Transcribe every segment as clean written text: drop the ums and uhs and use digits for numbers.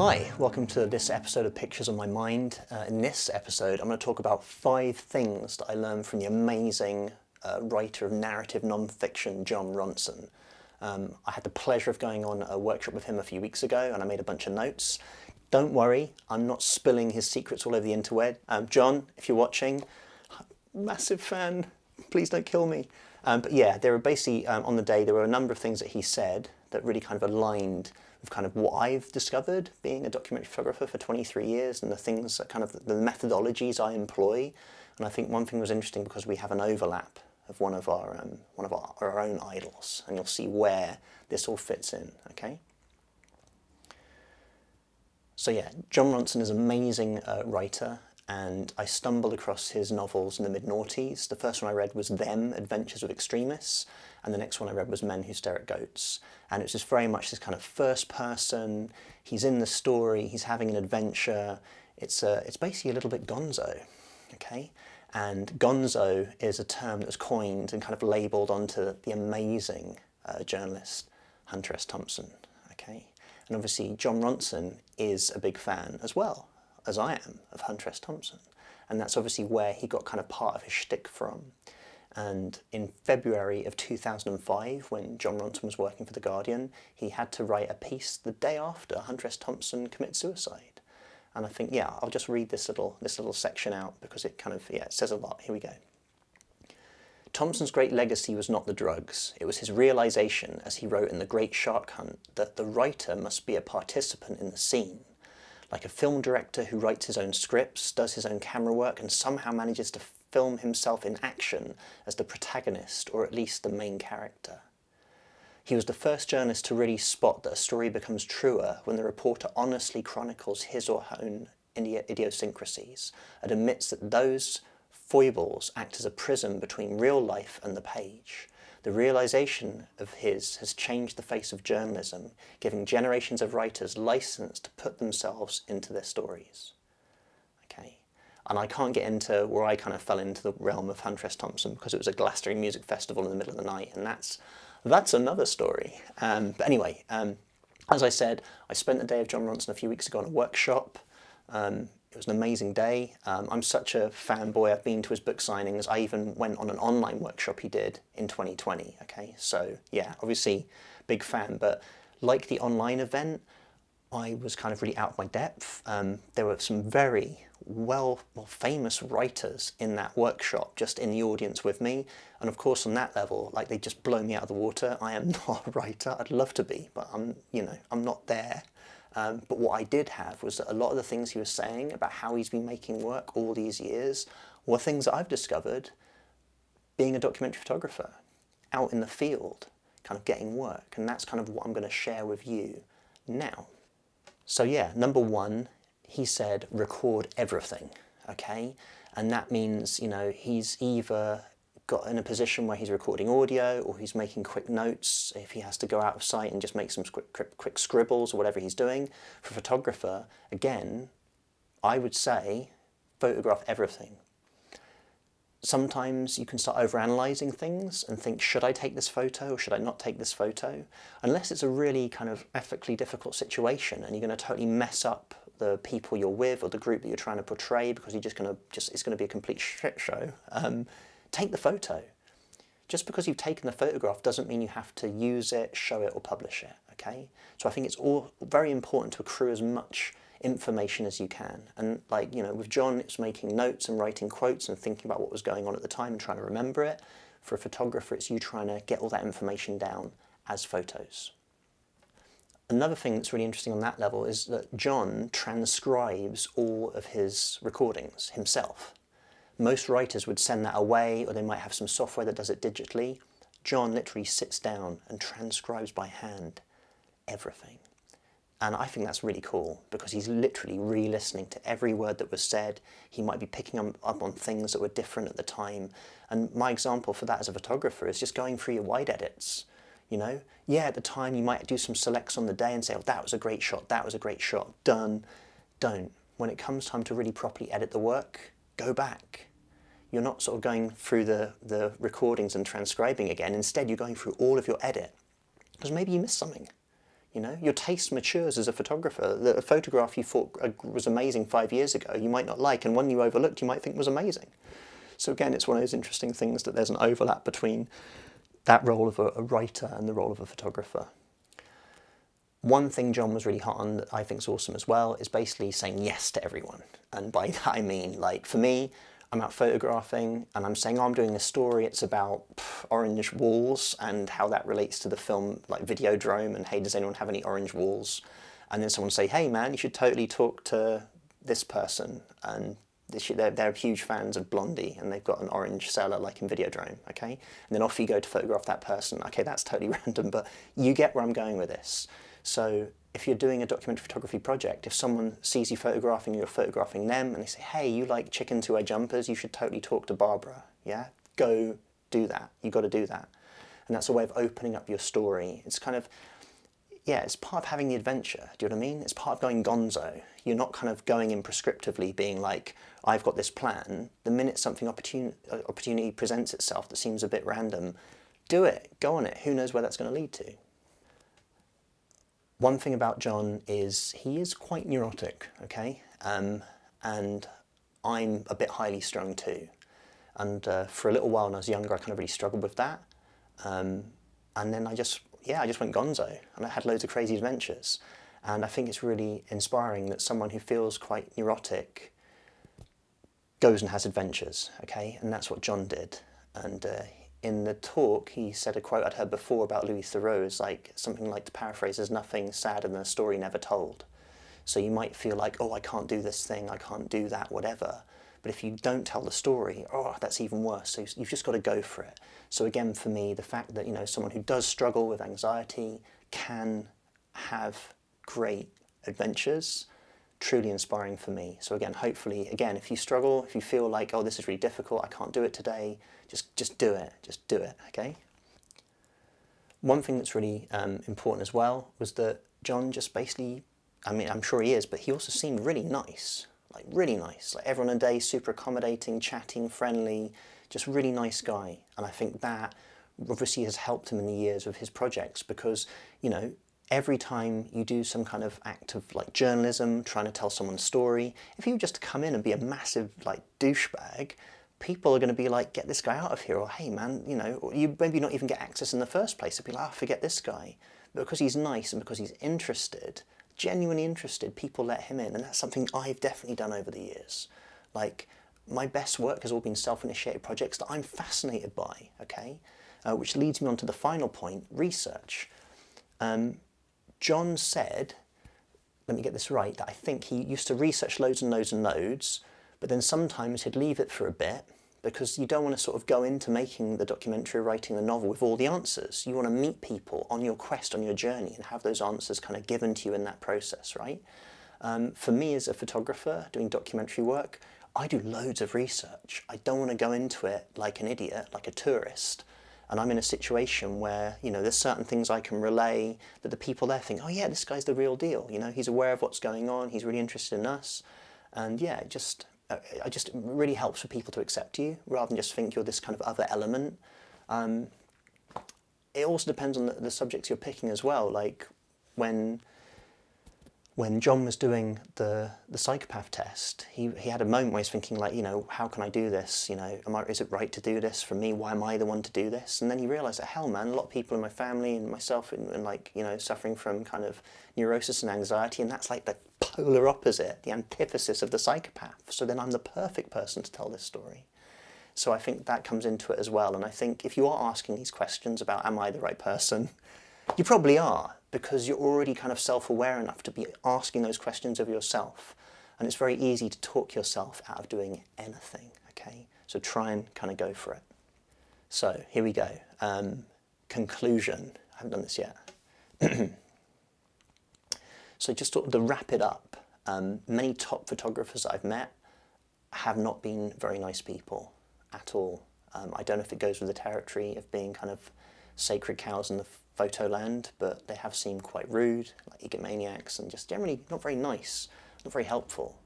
Hi, welcome to this episode of Pictures on My Mind. In this episode, I'm going to talk about 5 things that I learned from the amazing writer of narrative non-fiction, Jon Ronson. I had the pleasure of going on a workshop with him a few weeks ago, and I made a bunch of notes. Don't worry, I'm not spilling his secrets all over the interweb. John, if you're watching, massive fan, please don't kill me. But yeah, there were basically, on the day, there were a number of things that he said that really kind of aligned with kind of what I've discovered being a documentary photographer for 23 years and the things that kind of the methodologies I employ. And I think one thing was interesting because we have an overlap of one of our own idols, and you'll see where this all fits in, okay? So yeah, Jon Ronson is an amazing writer, and I stumbled across his novels in the mid-noughties. The first one I read was Them, Adventures with Extremists, and the next one I read was Men Who Stare at Goats. And it's just very much this kind of first person, he's in the story, he's having an adventure. It's basically a little bit gonzo, okay? And gonzo is a term that was coined and kind of labelled onto the amazing journalist Hunter S. Thompson, okay? And obviously Jon Ronson is a big fan as well, as I am, of Hunter S. Thompson. And that's obviously where he got kind of part of his shtick from. And in February of 2005, when Jon Ronson was working for The Guardian, he had to write a piece the day after Hunter S. Thompson committed suicide. And I think, yeah, I'll just read this little section out because it kind of, yeah, it says a lot. Here we go. Thompson's great legacy was not the drugs. It was his realization, as he wrote in The Great Shark Hunt, that the writer must be a participant in the scene. Like a film director who writes his own scripts, does his own camera work, and somehow manages to film himself in action as the protagonist, or at least the main character. He was the first journalist to really spot that a story becomes truer when the reporter honestly chronicles his or her own idiosyncrasies and admits that those foibles act as a prism between real life and the page. The realization of his has changed the face of journalism, giving generations of writers license to put themselves into their stories. Okay, and I can't get into where I kind of fell into the realm of Hunter S. Thompson because it was a Glastonbury Music Festival in the middle of the night, and that's another story. But anyway, as I said, I spent the day of Jon Ronson a few weeks ago on a workshop. It was an amazing day. I'm such a fanboy. I've been to his book signings. I even went on an online workshop he did in 2020, okay? So yeah, obviously big fan, but like the online event, I was kind of really out of my depth. There were some very famous writers in that workshop, just in the audience with me. And of course on that level, like they just blow me out of the water. I am not a writer. I'd love to be, but I'm not there. But what I did have was that a lot of the things he was saying about how he's been making work all these years were things that I've discovered being a documentary photographer, out in the field, kind of getting work. And that's kind of what I'm going to share with you now. So yeah, number 1, he said, record everything, okay? And that means, he's either got in a position where he's recording audio or he's making quick notes if he has to go out of sight and just make some quick scribbles or whatever he's doing. For a photographer, again, I would say photograph everything. Sometimes you can start overanalyzing things and think, should I take this photo or should I not take this photo? Unless it's a really kind of ethically difficult situation and you're going to totally mess up the people you're with or the group that you're trying to portray because it's going to be a complete shit show. Take the photo. Just because you've taken the photograph doesn't mean you have to use it, show it, or publish it, okay? So I think it's all very important to accrue as much information as you can. And with Jon, it's making notes and writing quotes and thinking about what was going on at the time and trying to remember it. For a photographer, it's you trying to get all that information down as photos. Another thing that's really interesting on that level is that Jon transcribes all of his recordings himself. Most writers would send that away, or they might have some software that does it digitally. Jon literally sits down and transcribes by hand everything. And I think that's really cool because he's literally re-listening to every word that was said. He might be picking up on things that were different at the time. And my example for that as a photographer is just going through your wide edits. Yeah, at the time you might do some selects on the day and say, oh, that was a great shot, that was a great shot, done. Don't. When it comes time to really properly edit the work, go back. You're not sort of going through the recordings and transcribing again. Instead, you're going through all of your edit because maybe you missed something. You know, your taste matures as a photographer. A photograph you thought was amazing 5 years ago, you might not like, and one you overlooked, you might think was amazing. So again, it's one of those interesting things that there's an overlap between that role of a writer and the role of a photographer. One thing Jon was really hot on that I think is awesome as well is basically saying yes to everyone. And by that I mean, like, for me, I'm out photographing and I'm saying, oh, I'm doing a story, it's about orange walls and how that relates to the film, like Videodrome, and hey, does anyone have any orange walls? And then someone say, hey man, you should totally talk to this person, and they're huge fans of Blondie and they've got an orange cellar like in Videodrome, okay? And then off you go to photograph that person. Okay, that's totally random, but you get where I'm going with this. So if you're doing a documentary photography project, if someone sees you photographing, you're photographing them, and they say, hey, you like chickens who wear jumpers, you should totally talk to Barbara, yeah? Go do that. You've got to do that. And that's a way of opening up your story. It's kind of, yeah, it's part of having the adventure. Do you know what I mean? It's part of going gonzo. You're not kind of going in prescriptively being like, I've got this plan. The minute something opportunity presents itself that seems a bit random, do it, go on it. Who knows where that's going to lead to? One thing about Jon is he is quite neurotic, okay? And I'm a bit highly strung too. And for a little while when I was younger, I kind of really struggled with that. And then I just went gonzo and I had loads of crazy adventures. And I think it's really inspiring that someone who feels quite neurotic goes and has adventures, okay? And that's what Jon did. And in the talk, he said a quote I'd heard before about Louis Theroux, is like something like, to paraphrase, there's nothing sadder than a story never told. So you might feel like, oh, I can't do this thing, I can't do that, whatever. But if you don't tell the story, oh, that's even worse. So you've just got to go for it. So again, for me, the fact that, you know, someone who does struggle with anxiety can have great adventures, truly inspiring for me. So again, hopefully, again, if you struggle, if you feel like, oh, this is really difficult, I can't do it today, just do it, okay? One thing that's really important as well was that Jon just basically, I mean, I'm sure he is, but he also seemed really nice, like really nice. Like everyone a day, super accommodating, chatting, friendly, just really nice guy. And I think that obviously has helped him in the years of his projects because, you know, every time you do some kind of act of like journalism, trying to tell someone's story, if you just come in and be a massive like douchebag, people are going to be like, get this guy out of here, or hey man, you know, or you maybe not even get access in the first place. They'll be like, oh, forget this guy. But because he's nice and because he's interested, genuinely interested, people let him in. And that's something I've definitely done over the years. Like, my best work has all been self-initiated projects that I'm fascinated by, okay? Which leads me on to the final point, research. Jon said, let me get this right, that I think he used to research loads and loads and loads, but then sometimes he'd leave it for a bit because you don't want to sort of go into making the documentary, writing the novel with all the answers. You want to meet people on your quest, on your journey, and have those answers kind of given to you in that process, right? For me as a photographer doing documentary work, I do loads of research. I don't want to go into it like an idiot, like a tourist. And I'm in a situation where, you know, there's certain things I can relay that the people there think, oh yeah, this guy's the real deal. You know, he's aware of what's going on. He's really interested in us. And yeah, it just really helps for people to accept you rather than just think you're this kind of other element. It also depends on the subjects you're picking as well. Like when Jon was doing the psychopath test, he had a moment where he's thinking like, you know, how can I do this? You know, is it right to do this for me? Why am I the one to do this? And then he realised that, hell man, a lot of people in my family and myself and like, you know, suffering from kind of neurosis and anxiety, and that's like the polar opposite, the antithesis of the psychopath. So then I'm the perfect person to tell this story. So I think that comes into it as well. And I think if you are asking these questions about, am I the right person? You probably are, because you're already kind of self-aware enough to be asking those questions of yourself. And it's very easy to talk yourself out of doing anything, okay? So try and kind of go for it. So here we go. Conclusion. I haven't done this yet. So just to wrap it up, many top photographers I've met have not been very nice people at all. I don't know if it goes with the territory of being kind of sacred cows in the photo land, but they have seemed quite rude, like egomaniacs, and just generally not very nice, not very helpful.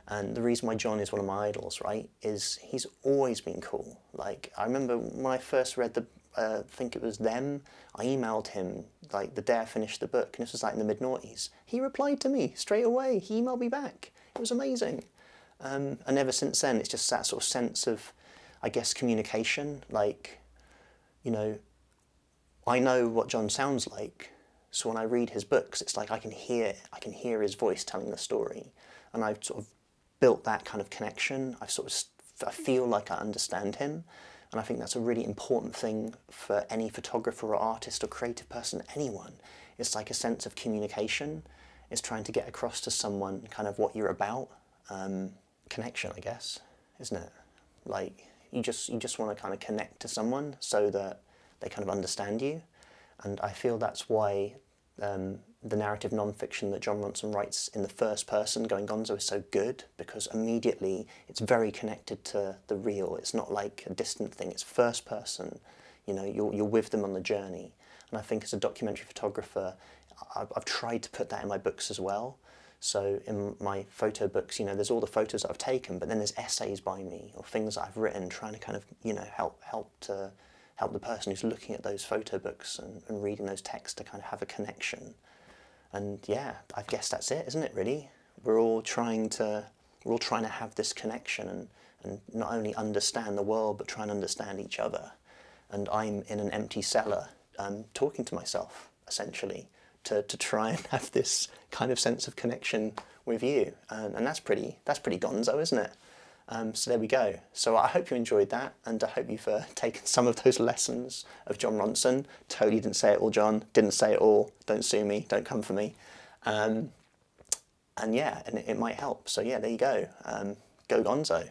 And the reason why Jon is one of my idols, right, is he's always been cool. Like, I remember when I first read the think it was them. I emailed him like the day I finished the book, and this was like in the mid-noughties. He replied to me straight away. He emailed me back. It was amazing. And ever since then, it's just that sort of sense of, I guess, communication. Like, you know, I know what Jon sounds like, so when I read his books, it's like I can hear his voice telling the story, and I've sort of built that kind of connection. I feel like I understand him, and I think that's a really important thing for any photographer or artist or creative person, anyone. It's like a sense of communication. It's trying to get across to someone kind of what you're about. Connection, I guess, isn't it? Like, you just want to kind of connect to someone so that they kind of understand you. And I feel that's why the narrative non-fiction that Jon Ronson writes in the first person, Going Gonzo, is so good, because immediately it's very connected to the real. It's not like a distant thing, it's first person. You know, you're with them on the journey. And I think as a documentary photographer, I've tried to put that in my books as well. So in my photo books, you know, there's all the photos that I've taken, but then there's essays by me or things that I've written, trying to kind of, you know, help the person who's looking at those photo books and reading those texts to kind of have a connection. And yeah, I guess that's it, isn't it, really? We're all trying to have this connection and not only understand the world, but try and understand each other. And I'm in an empty cellar talking to myself, essentially, to try and have this kind of sense of connection with you. And that's pretty gonzo, isn't it? So there we go. So I hope you enjoyed that, and I hope you've taken some of those lessons of Jon Ronson. Totally didn't say it all, Jon. Didn't say it all. Don't sue me. Don't come for me. And yeah, and it might help. So yeah, there you go. Go Gonzo.